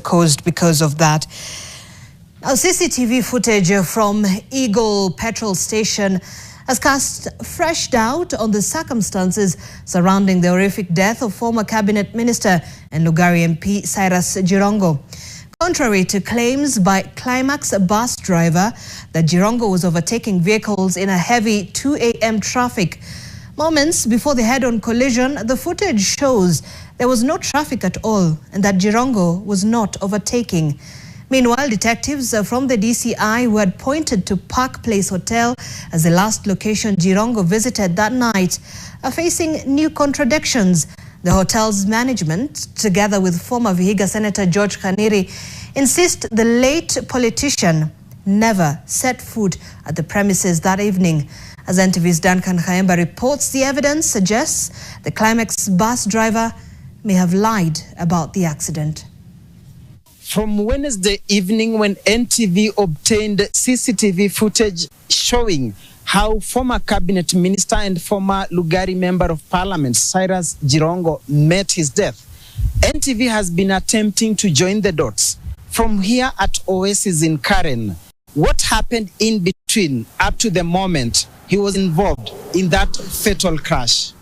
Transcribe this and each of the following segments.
caused because of that. Now, CCTV footage from Eagle petrol station has cast fresh doubt on the circumstances surrounding the horrific death of former cabinet minister and Lugari MP Cyrus Njirongo. Contrary to claims by Climax bus driver that Njirongo was overtaking vehicles in a heavy 2 a.m. traffic, moments before the head-on collision, the footage shows there was no traffic at all and that Njirongo was not overtaking. Meanwhile, detectives from the DCI who had pointed to Park Place Hotel as the last location Njirongo visited that night are facing new contradictions. The hotel's management, together with former Vihiga Senator George Khaniri, insist the late politician never set foot at the premises that evening. As NTV's Duncan Khaemba reports, the evidence suggests the Climax bus driver may have lied about the accident. From Wednesday evening, when NTV obtained CCTV footage showing how former cabinet minister and former Lugari member of parliament Cyrus Njirongo met his death, NTV has been attempting to join the dots. From here at Oasis in Karen, what happened in between up to the moment he was involved in that fatal crash?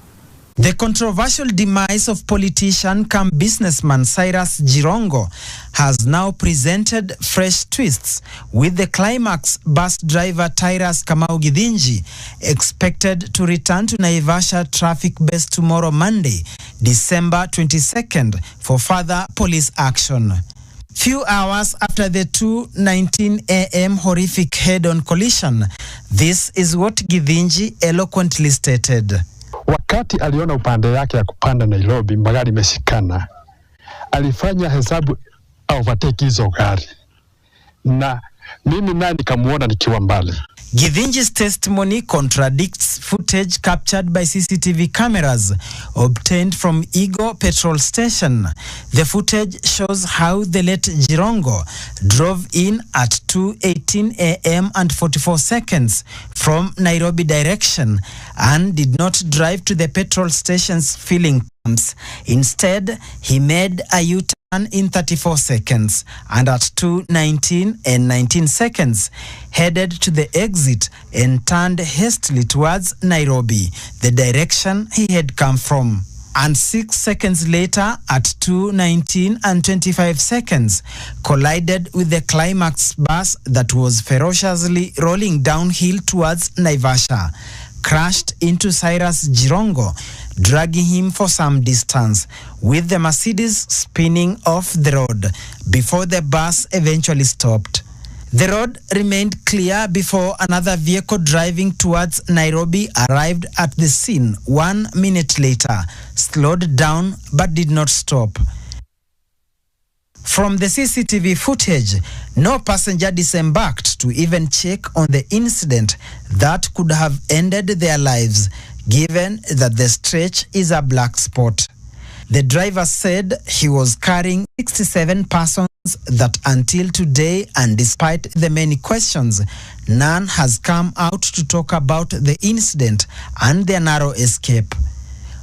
The controversial demise of politician cum businessman Cyrus Njirongo has now presented fresh twists, with the Climax bus driver Tyrus Kamau Githinji expected to return to Naivasha traffic base tomorrow, Monday, December 22nd, for further police action. Few hours after the 2:19 a.m. horrific head-on collision, this is what Githinji eloquently stated. Wakati aliona upande yake ya kupanda Nairobi magari imeshikana, alifanya hesabu overtake hizo gari, na mimi nani nikamuona nikiwa mbali. Githinji's testimony contradicts footage captured by CCTV cameras obtained from Eagle petrol station. The footage shows how the late Njirongo drove in at 2:18 a.m. and 44 seconds from Nairobi direction and did not drive to the petrol station's filling pumps. Instead, he made a U-turn in 34 seconds and at 2:19 and 19 seconds headed to the exit and turned hastily towards Nairobi, the direction he had come from. And 6 seconds later, at 2:19 and 25 seconds, collided with the Climax bus that was ferociously rolling downhill towards Naivasha, crashed into Cyrus Njirongo, dragging him for some distance, with the Mercedes spinning off the road before the bus eventually stopped. The road remained clear before another vehicle driving towards Nairobi arrived at the scene 1 minute later, slowed down but did not stop. From the CCTV footage, no passenger disembarked to even check on the incident that could have ended their lives, given that the stretch is a black spot. The driver said he was carrying 67 persons that until today, and despite the many questions, none has come out to talk about the incident and their narrow escape.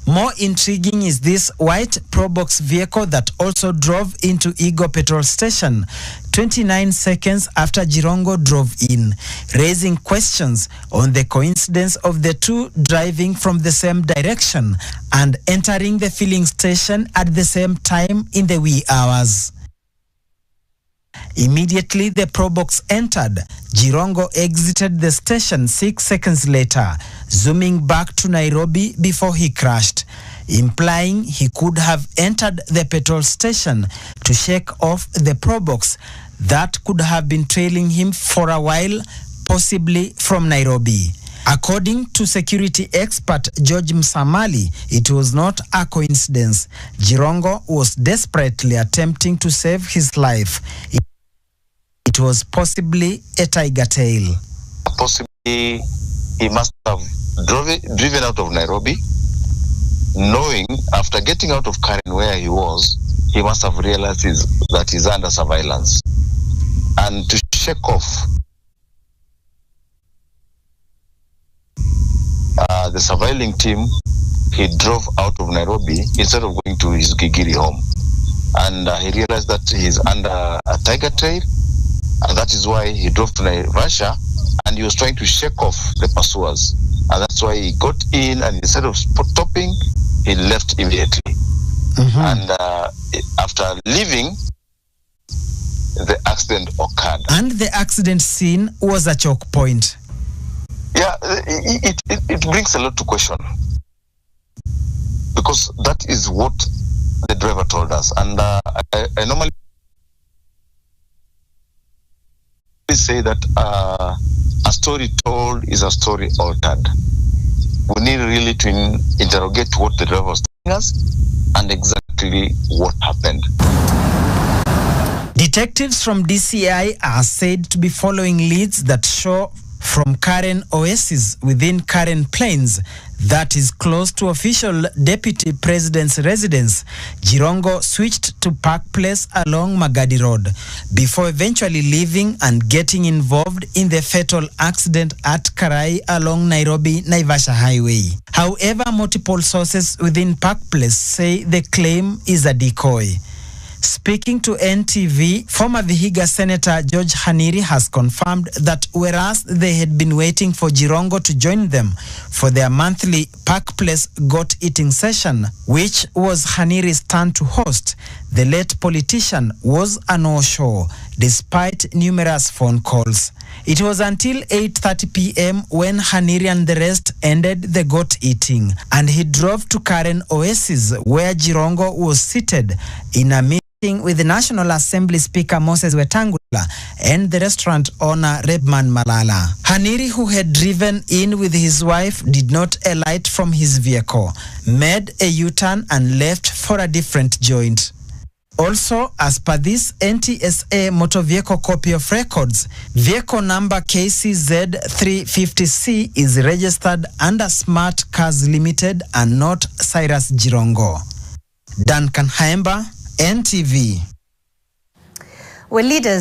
More intriguing is this white Probox vehicle that also drove into Eagle petrol station 29 seconds after Njirongo drove in, raising questions on the coincidence of the two driving from the same direction and entering the filling station at the same time in the wee hours. Immediately the Probox entered, Njirongo exited the station 6 seconds later, zooming back to Nairobi before he crashed, implying he could have entered the petrol station to shake off the Probox that could have been trailing him for a while, possibly from Nairobi. According to security expert George Msamali, it was not a coincidence. Njirongo was desperately attempting to save his life. It was possibly a tiger tail. Possibly he must have driven out of Nairobi, knowing after getting out of Karen where he was, he must have realized that he's under surveillance. And to shake off the surveilling team, he drove out of Nairobi instead of going to his Gigiri home. and he realized that he's under a tiger trail, and that is why he drove to Naivasha, and he was trying to shake off the pursuers, and that's why he got in, and instead of stopping, he left immediately. And after leaving, the accident occurred. And the accident scene was a choke point. Yeah, it brings a lot to question, because that is what the driver told us. And I normally say that a story told is a story altered. We need really to interrogate what the driver was telling us and exactly what happened. Detectives from DCI are said to be following leads that show from Karen Oasis within Karen Plains, that is close to official Deputy President's residence, Njirongo switched to Park Place along Magadi Road before eventually leaving and getting involved in the fatal accident at Karai along Nairobi-Naivasha Highway. However, multiple sources within Park Place say the claim is a decoy. Speaking to NTV, former Vihiga Senator George Haniri has confirmed that whereas they had been waiting for Njirongo to join them for their monthly Park Place goat eating session, which was Haniri's turn to host, the late politician was a no-show despite numerous phone calls. It was until 8:30 p.m. when Haniri and the rest ended the goat eating, and he drove to Karen Oasis where Njirongo was seated in a meeting with the National Assembly Speaker Moses Wetangula and the restaurant owner Rebman Malala. Haniri, who had driven in with his wife, did not alight from his vehicle, made a U-turn and left for a different joint. Also, as per this NTSA motor vehicle copy of records, vehicle number KCZ 350C is registered under Smart Cars Limited and not Cyrus Njirongo. Duncan Haemba, NTV. Well, leaders